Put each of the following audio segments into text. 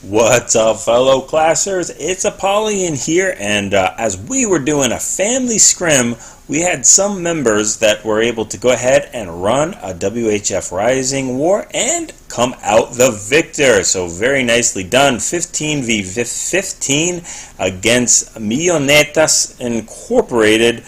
What's up, fellow classers? It's Apollyon here, and as we were doing a family scrim, we had some members that were able to go ahead and run a WHF Rising war and come out the victor. So very nicely done. 15 v 15 against Millonetas Incorporated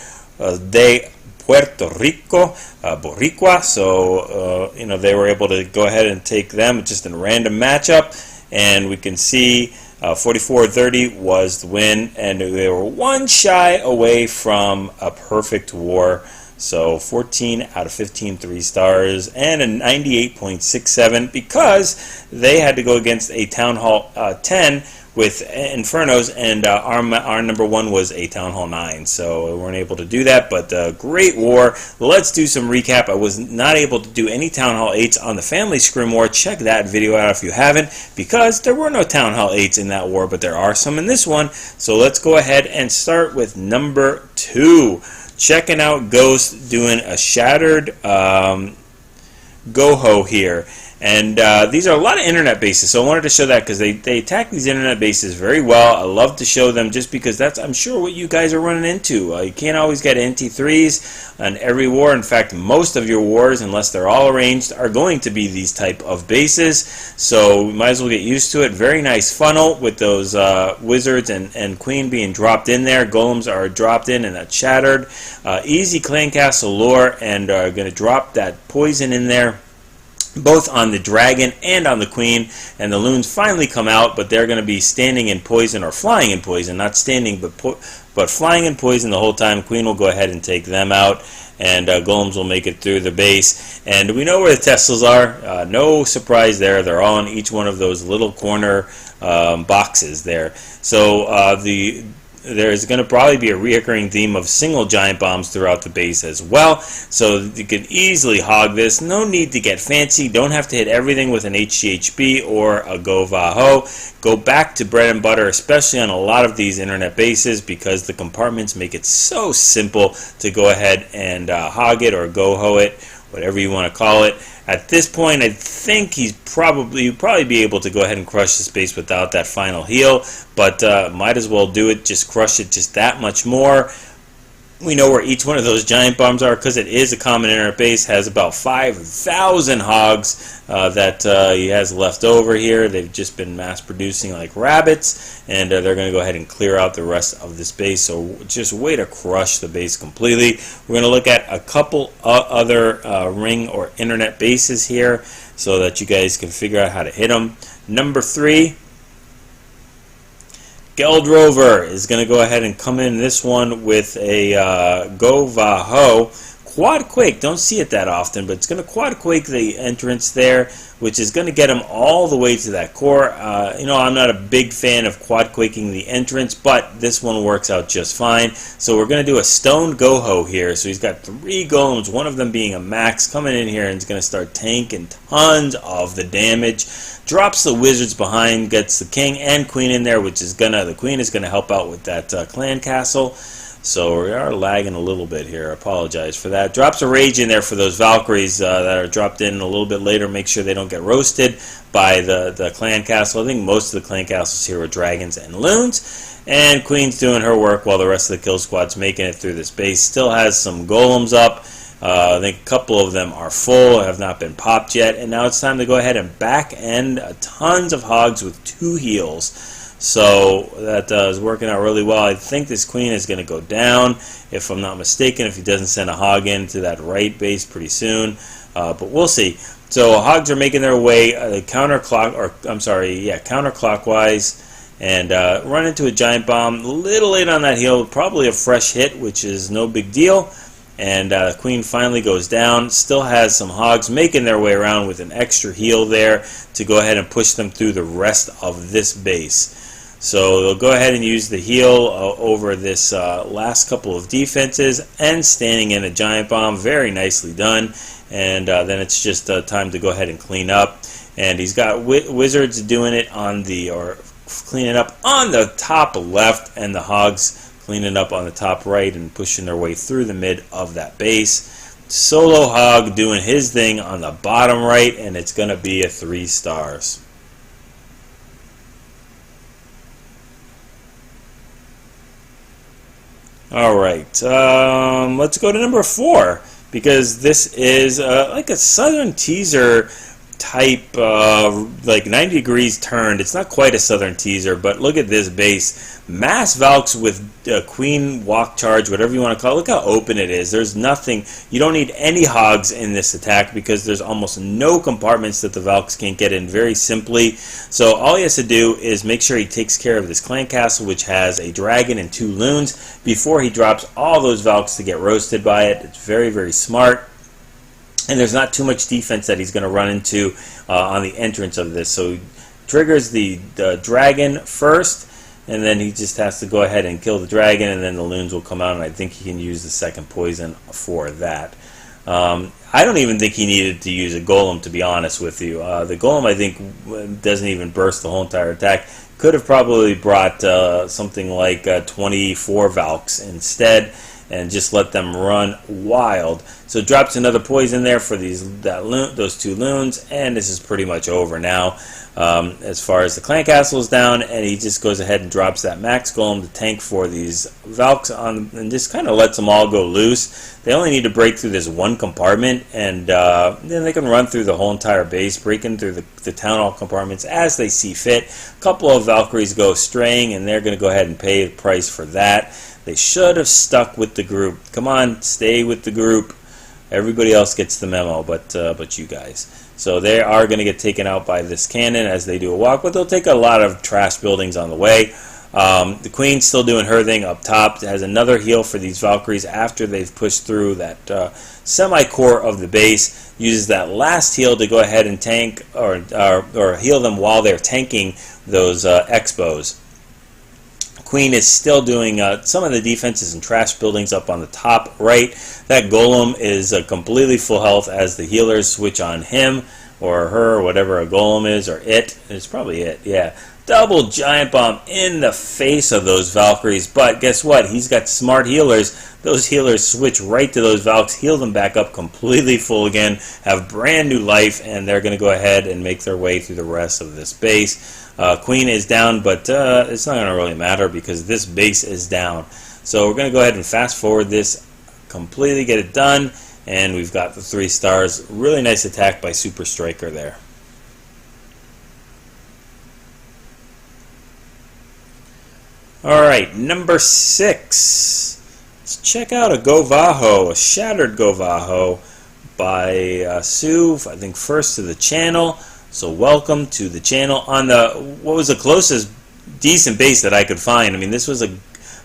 de Puerto Rico, Boricua. So they were able to go ahead and take them just in a random matchup. And we can see 44-30 was the win, and they were one shy away from a perfect war. So 14 out of 15 3 stars and a 98.67 because they had to go against a Town Hall 10 with Infernos, and our number one was a Town Hall 9, so we weren't able to do that, but great war. Let's do some recap. I was not able to do any Town Hall 8s on the Family Scrim War. Check that video out if you haven't, because there were no Town Hall 8s in that war, but there are some in this one. So let's go ahead and start with number 2. Checking out Ghost doing a shattered GoVaHo here. And these are a lot of internet bases, so I wanted to show that because they attack these internet bases very well. I love to show them just because that's, I'm sure, what you guys are running into. You can't always get NT3s on every war. In fact, most of your wars, unless they're all arranged, are going to be these type of bases. So we might as well get used to it. Very nice funnel with those wizards and queen being dropped in there. Golems are dropped in and that's shattered. Easy clan castle lore, and are going to drop that poison in there, both on the dragon and on the queen, and the loons finally come out, but they're going to be standing in poison, or flying in poison, not standing but flying in poison the whole time. Queen will go ahead and take them out, and golems will make it through the base. And we know where the Teslas are. No surprise there. They're all in each one of those little corner boxes there. So there's going to probably be a reoccurring theme of single giant bombs throughout the base as well. So you can easily hog this. No need to get fancy. Don't have to hit everything with an HCHB or a GoVaHo. Go back to bread and butter, especially on a lot of these internet bases, because the compartments make it so simple to go ahead and hog it or GoVaHo it, whatever you want to call it. At this point, I think you'd probably be able to go ahead and crush the space without that final heal, but might as well do it, just crush it just that much more. We know where each one of those giant bombs are because it is a common internet base. Has about 5,000 hogs that he has left over here. They've just been mass producing like rabbits, and they're going to go ahead and clear out the rest of this base. So just way to crush the base completely. We're going to look at a couple other ring or internet bases here so that you guys can figure out how to hit them. Number 3. Geldrover is going to go ahead and come in this one with a GoVaHo. Quadquake, don't see it that often, but it's going to quadquake the entrance there, which is going to get him all the way to that core. I'm not a big fan of quadquaking the entrance, but this one works out just fine. So we're going to do a stone GoVaHo here. So he's got 3 golems, one of them being a max, coming in here and is going to start tanking tons of the damage. Drops the wizards behind, gets the king and queen in there, which is the queen is gonna help out with that clan castle. So we are lagging a little bit here. I apologize for that. Drops a rage in there for those Valkyries that are dropped in a little bit later. Make sure they don't get roasted by the clan castle. I think most of the clan castles here are dragons and loons. And queen's doing her work while the rest of the kill squad's making it through this base. Still has some golems up. I think a couple of them are full, have not been popped yet, and now it's time to go ahead and back end tons of hogs with 2 heals. So that is working out really well. I think this queen is going to go down, if I'm not mistaken, if he doesn't send a hog into that right base pretty soon, but we'll see. So hogs are making their way counterclockwise, and run into a giant bomb. A little late on that heal, probably a fresh hit, which is no big deal. And queen finally goes down. Still has some hogs making their way around with an extra heal there to go ahead and push them through the rest of this base. So they'll go ahead and use the heal over this last couple of defenses and standing in a giant bomb. Very nicely done. And then it's just time to go ahead and clean up. And he's got wizards doing it cleaning up on the top left, and the hogs cleaning up on the top right and pushing their way through the mid of that base. Solo hog doing his thing on the bottom right, and it's going to be a 3 stars. All right, let's go to number 4, because this is like a southern teaser type, like 90 degrees turned. It's not quite a southern teaser, but look at this base. Mass Valks with Queen Walk Charge, whatever you want to call it. Look how open it is. There's nothing. You don't need any hogs in this attack because there's almost no compartments that the Valks can't get in very simply. So all he has to do is make sure he takes care of this clan castle, which has a dragon and 2 loons, before he drops all those Valks to get roasted by it. It's very, very smart. And there's not too much defense that he's going to run into on the entrance of this. So he triggers the dragon first, and then he just has to go ahead and kill the dragon, and then the loons will come out, and I think he can use the second poison for that. I don't even think he needed to use a golem, to be honest with you. The golem, I think, doesn't even burst the whole entire attack. Could have probably brought something like 24 Valks instead, and just let them run wild. So drops another poison there for those 2 loons, and this is pretty much over now. As far as the clan castle is down, and he just goes ahead and drops that max golem to tank for these Valks on, and just kind of lets them all go loose. They only need to break through this one compartment, and then they can run through the whole entire base, breaking through the town hall compartments as they see fit. A couple of Valkyries go straying, and they're going to go ahead and pay the price for that. They should have stuck with the group. Come on, stay with the group. Everybody else gets the memo, but you guys. So they are going to get taken out by this cannon as they do a walk, but they'll take a lot of trash buildings on the way. The Queen's still doing her thing up top. Has another heal for these Valkyries after they've pushed through that semi-core of the base. Uses that last heal to go ahead and tank or heal them while they're tanking those Expos. Queen is still doing some of the defenses and trash buildings up on the top right. That golem is completely full health as the healers switch on him or her, or whatever a golem is, or it. It's probably it, yeah. Double giant bomb in the face of those Valkyries, but guess what? He's got smart healers. Those healers switch right to those Valks, heal them back up completely full again, have brand new life, and they're going to go ahead and make their way through the rest of this base. Queen is down, but it's not going to really matter because this base is down. So we're going to go ahead and fast forward this, completely get it done, and we've got the 3 stars. Really nice attack by Super Striker there. Alright, number 6. Let's check out a GoVaHo, a shattered GoVaHo by Sue, I think first to the channel. So welcome to the channel on what was the closest decent base that I could find. I mean, this was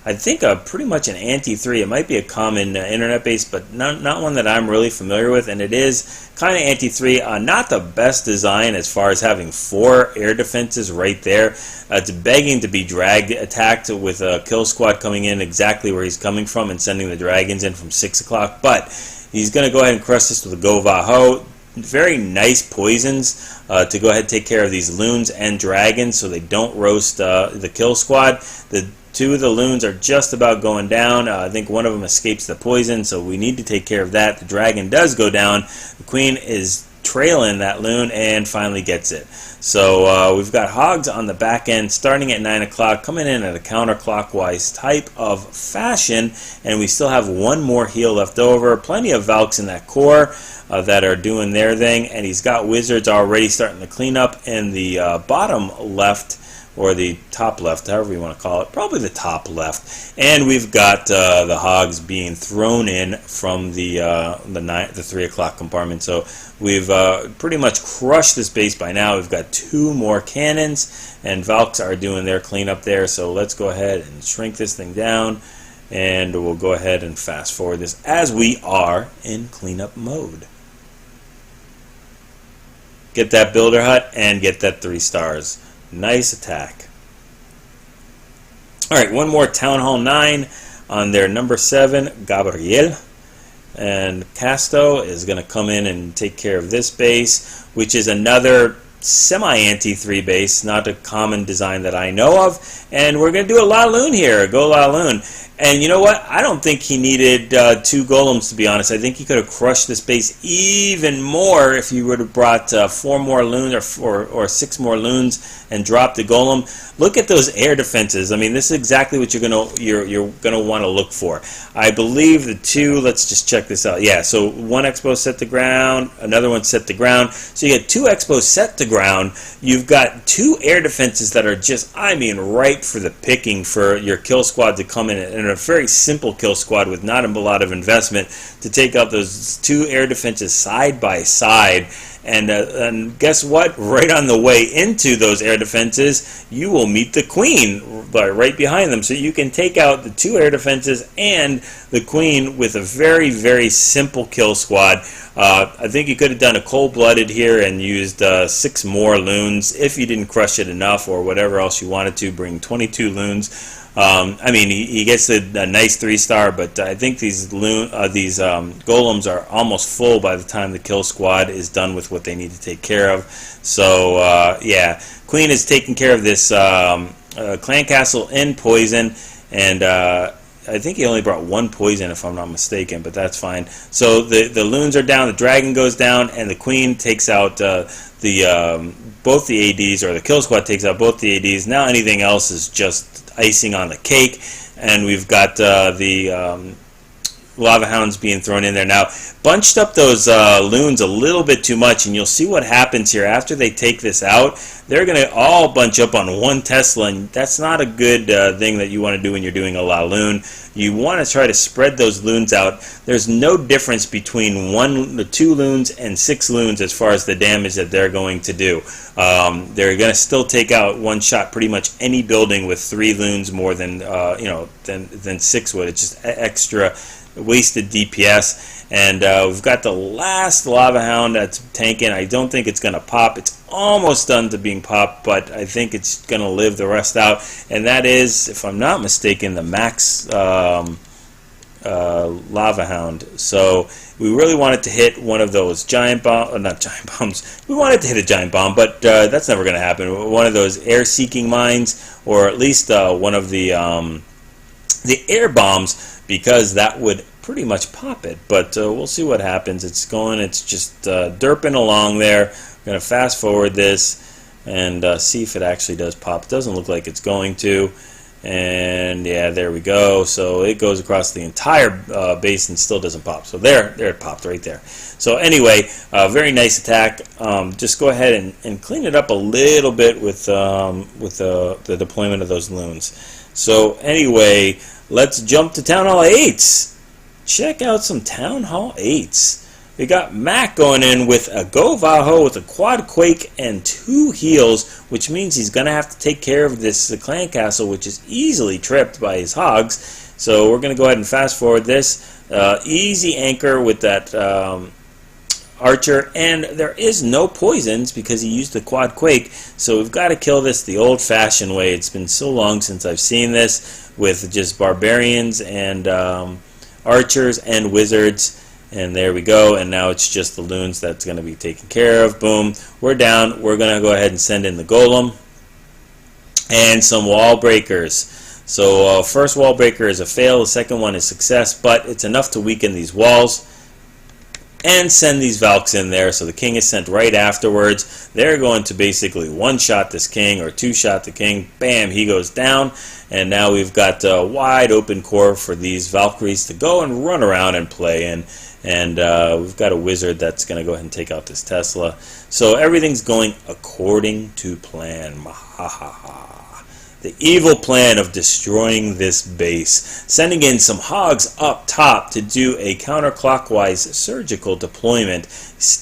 I think pretty much an anti-3. It might be a common internet base, but not one that I'm really familiar with, and it is kind of anti-3. Not the best design as far as having 4 air defenses right there. It's begging to be attacked with a kill squad coming in exactly where he's coming from and sending the dragons in from 6 o'clock, but he's going to go ahead and crush this with a GoVaHo. Very nice poisons to go ahead and take care of these loons and dragons so they don't roast the kill squad. The 2 of the loons are just about going down. I think one of them escapes the poison, so we need to take care of that. The dragon does go down. The Queen is trailing that loon and finally gets it. So we've got hogs on the back end starting at 9 o'clock, coming in at a counterclockwise type of fashion, and we still have 1 more heal left over. Plenty of Valks in that core that are doing their thing, and he's got wizards already starting to clean up in the bottom left, or the top left, however you want to call it, probably the top left. And we've got the hogs being thrown in from the 3 o'clock compartment. So we've pretty much crushed this base by now. We've got 2 more cannons, and Valks are doing their cleanup there. So let's go ahead and shrink this thing down, and we'll go ahead and fast forward this as we are in cleanup mode. Get that builder hut and get that 3 stars. Nice attack. Alright, one more Town Hall 9 on their number 7, Gabriel. And Casto is going to come in and take care of this base, which is another semi-anti-3 base, not a common design that I know of. And we're going to do a LaLoon here, GoLaLoon. And you know what? I don't think he needed 2 golems, to be honest. I think he could have crushed this base even more if he would have brought 4 more loons or 6 more loons and dropped the golem. Look at those air defenses. I mean, this is exactly what you're gonna want to look for. I believe the 2. Let's just check this out. Yeah, so 1 expo set the ground, another one set the ground. So you get 2 expos set the ground. You've got 2 air defenses that are just, I mean, ripe for the picking for your kill squad to come in a very simple kill squad with not a lot of investment to take out those 2 air defenses side by side. And guess what? Right on the way into those air defenses, you will meet the queen right behind them. So you can take out the 2 air defenses and the queen with a very, very simple kill squad. I think you could have done a cold-blooded here and used 6 more loons if you didn't crush it enough or whatever else you wanted to. Bring 22 loons. I mean, he gets a nice 3-star, but I think these golems are almost full by the time the kill squad is done with what they need to take care of. So, yeah, Queen is taking care of this clan castle in poison, and I think he only brought 1 poison, if I'm not mistaken, but that's fine. So the loons are down, the dragon goes down, and the Queen takes out both the ADs, or the kill squad takes out both the ADs. Now anything else is just icing on the cake, and we've got the lava hounds being thrown in there. Now, bunched up those loons a little bit too much, and you'll see what happens here after they take this out. They're going to all bunch up on 1 Tesla, and that's not a good thing that you want to do when you're doing a LaLoon. You want to try to spread those loons out. There's no difference between 2 loons and 6 loons as far as the damage that they're going to do. They're going to still take out one shot pretty much any building with 3 loons more than than 6 would. It's just extra wasted DPS. And we've got the last lava hound that's tanking. I don't think it's going to pop. It's almost done to being popped, but I think it's going to live the rest out. And that is, if I'm not mistaken, the max lava hound. So we really wanted to hit one of those giant bomb, not giant bombs. We wanted to hit a giant bomb, but that's never going to happen. One of those air-seeking mines, or at least one of the air bombs, because that would pretty much pop it. But we'll see what happens. It's just derping along there. We're going to fast forward this and see if it actually does pop. It doesn't look like it's going to. And yeah, there we go. So it goes across the entire base and still doesn't pop. So there it popped right there. So anyway, very nice attack. Just go ahead and clean it up a little bit with the deployment of those loons. So anyway, let's jump to Town Hall 8s. Check out some Town Hall 8s. We got Mac going in with a GoVaHo with a quadquake and 2 heals, which means he's going to have to take care of this clan castle, which is easily tripped by his hogs. So we're going to go ahead and fast forward this. Easy anchor with that archer, and there is no poisons because he used the quadquake. So we've got to kill this the old-fashioned way. It's been so long since I've seen this with just barbarians and archers and wizards. And there we go, and now it's just the loons that's going to be taken care of. Boom, we're down. We're going to go ahead and send in the golem and some wall breakers. So first wall breaker is a fail, the second one is success, but it's enough to weaken these walls. And send these Valks in there. So the king is sent right afterwards. They're going to basically 1-shot this king or 2-shot the king. Bam, he goes down. And now we've got a wide open core for these Valkyries to go and run around and play in. And we've got a wizard that's going to go ahead and take out this Tesla. So everything's going according to plan. Mahahaha. The evil plan of destroying this base. Sending in some hogs up top to do a counterclockwise surgical deployment.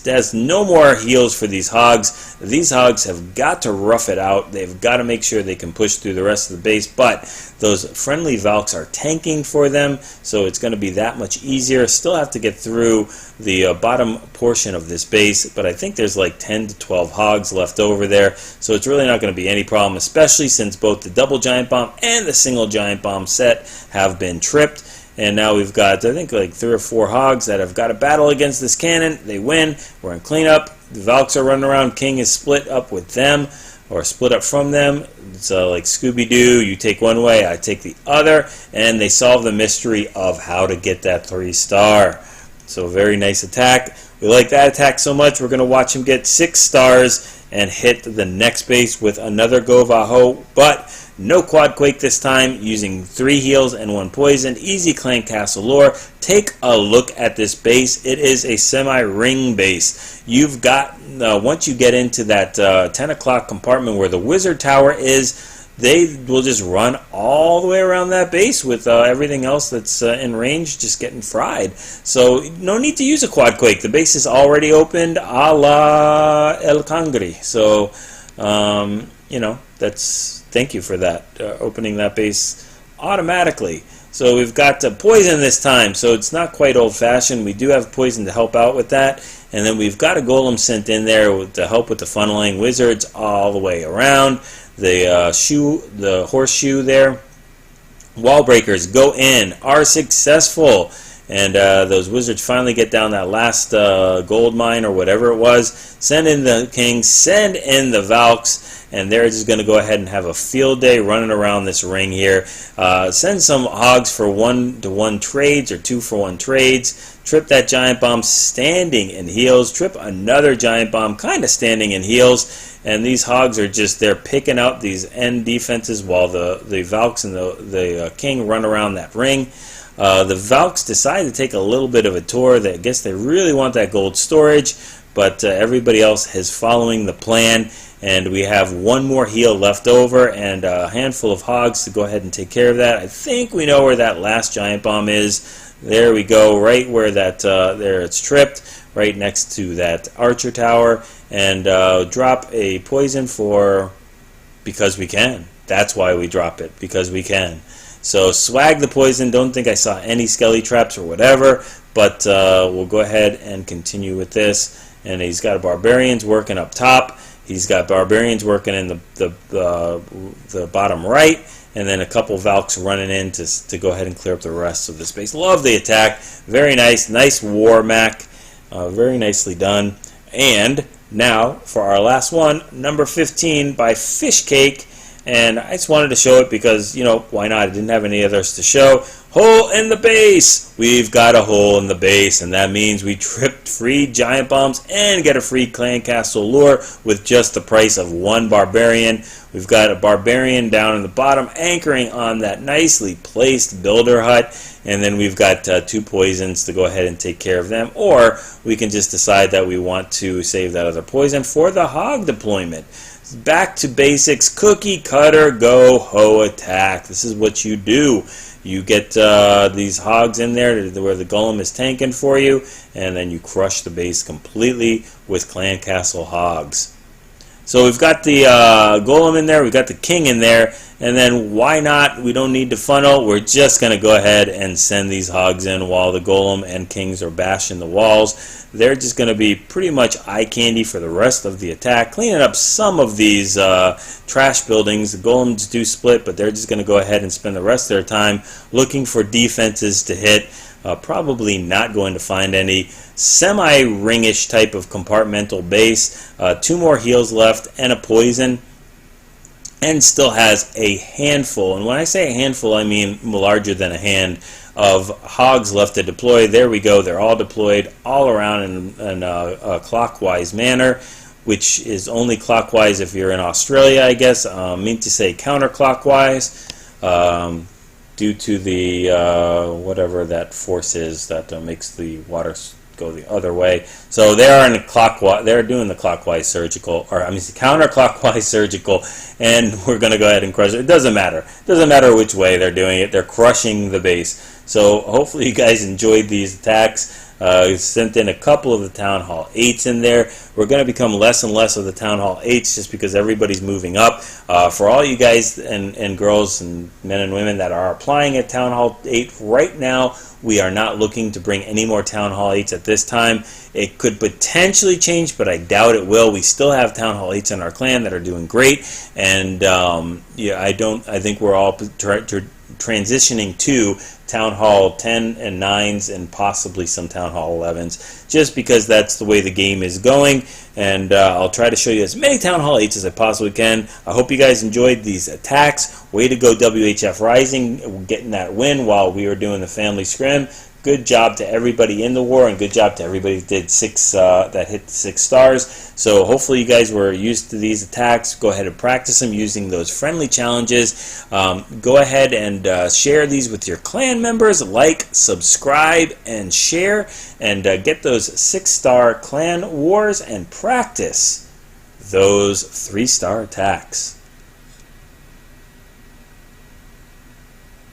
There's no more heals for these hogs. These hogs have got to rough it out. They've got to make sure they can push through the rest of the base. But those friendly Valks are tanking for them, so it's going to be that much easier. Still have to get through the bottom portion of this base, but I think there's like 10 to 12 hogs left over there, so it's really not going to be any problem, especially since both the double giant bomb and the single giant bomb set have been tripped. And now we've got, I think, like 3 or 4 hogs that have got to battle against this cannon. They win. We're in cleanup. The Valks are running around. King is split up with them, or split up from them. It's like Scooby-Doo. You take one way, I take the other, and they solve the mystery of how to get that 3-star. So very nice attack. We like that attack so much, we're going to watch him get 6 stars and hit the next base with another GoVaHo, but no quadquake this time, using 3 heals and 1 poison. Easy clan castle lore. Take a look at this base. It is a semi-ring base. You've got, once you get into that 10 o'clock compartment where the wizard tower is, they will just run all the way around that base with everything else that's in range just getting fried. So no need to use a quadquake. The base is already opened a la El Cangri. So, you know, thank you for that, opening that base automatically. So we've got poison this time, so it's not quite old-fashioned. We do have poison to help out with that. And then we've got a golem sent in there to help with the funneling. Wizards all the way around. The horseshoe there. Wall breakers go in, are successful. And those wizards finally get down that last gold mine or whatever it was. Send in the kings, send in the Valks, and they're just going to go ahead and have a field day running around this ring here. Send some hogs for 1-to-1 trades or 2-for-1 trades. Trip that giant bomb standing in heals. Trip another giant bomb kind of standing in heals. And these hogs are just, they're picking out these end defenses while the Valks and the king run around that ring. The Valks decide to take a little bit of a tour. I guess they really want that gold storage, but everybody else is following the plan. And we have 1 more heal left over and a handful of hogs to go ahead and take care of that. I think we know where that last giant bomb is. There we go, right where that, there it's tripped, right next to that archer tower. And drop a poison for, because we can. That's why we drop it, because we can. So swag the poison. Don't think I saw any skelly traps or whatever, but we'll go ahead and continue with this. And he's got barbarians working up top. He's got barbarians working in the bottom right, and then a couple Valks running in to go ahead and clear up the rest of the space. Love the attack. Very nice. Nice war Mac. Very nicely done. And now for our last one, number 15 by Fishcake. And I just wanted to show it because, you know, why not? I didn't have any others to show. Hole in the base. We've got a hole in the base, and that means we tripped free giant bombs and get a free clan castle lure with just the price of 1 barbarian. We've got a barbarian down in the bottom anchoring on that nicely placed builder hut, and then we've got 2 poisons to go ahead and take care of them, or we can just decide that we want to save that other poison for the hog deployment. Back to basics, cookie cutter GoHo attack. This is what you do. You get these hogs in there where the golem is tanking for you, and then you crush the base completely with clan castle hogs. So we've got the golem in there, we've got the king in there, and then why not? We don't need to funnel. We're just going to go ahead and send these hogs in while the golem and kings are bashing the walls. They're just going to be pretty much eye candy for the rest of the attack, cleaning up some of these trash buildings. The golems do split, but they're just going to go ahead and spend the rest of their time looking for defenses to hit. Probably not going to find any. Semi-ringish type of compartmental base. 2 more heals left and a poison. And still has a handful, and when I say a handful, I mean larger than a hand, of hogs left to deploy. There we go. They're all deployed all around in a clockwise manner, which is only clockwise if you're in Australia, I guess. I mean to say counterclockwise. Due to the whatever that force is that makes the water go the other way. So they are in clockwise. They're doing the clockwise surgical, or I mean counterclockwise surgical, and we're going to go ahead and crush it. It doesn't matter. It doesn't matter which way they're doing it. They're crushing the base. So hopefully you guys enjoyed these attacks. Sent in a couple of the Town Hall 8s in there. We're going to become less and less of the Town Hall 8s just because everybody's moving up. For all you guys and girls and men and women that are applying at Town Hall 8 right now, we are not looking to bring any more Town Hall 8s at this time. It could potentially change, but I doubt it will. We still have Town Hall 8s in our clan that are doing great, and yeah, I think we're all transitioning to Town Hall 10 and 9s and possibly some Town Hall 11s, just because that's the way the game is going. And I'll try to show you as many Town Hall 8s as I possibly can. I hope you guys enjoyed these attacks. Way to go, WHF Rising, getting that win while we were doing the family scrim. Good job to everybody in the war, and good job to everybody that did that hit 6 stars. So hopefully you guys were used to these attacks. Go ahead and practice them using those friendly challenges. Go ahead and share these with your clan members. Like, subscribe, and share, and get those 6-star clan wars and practice those 3-star attacks.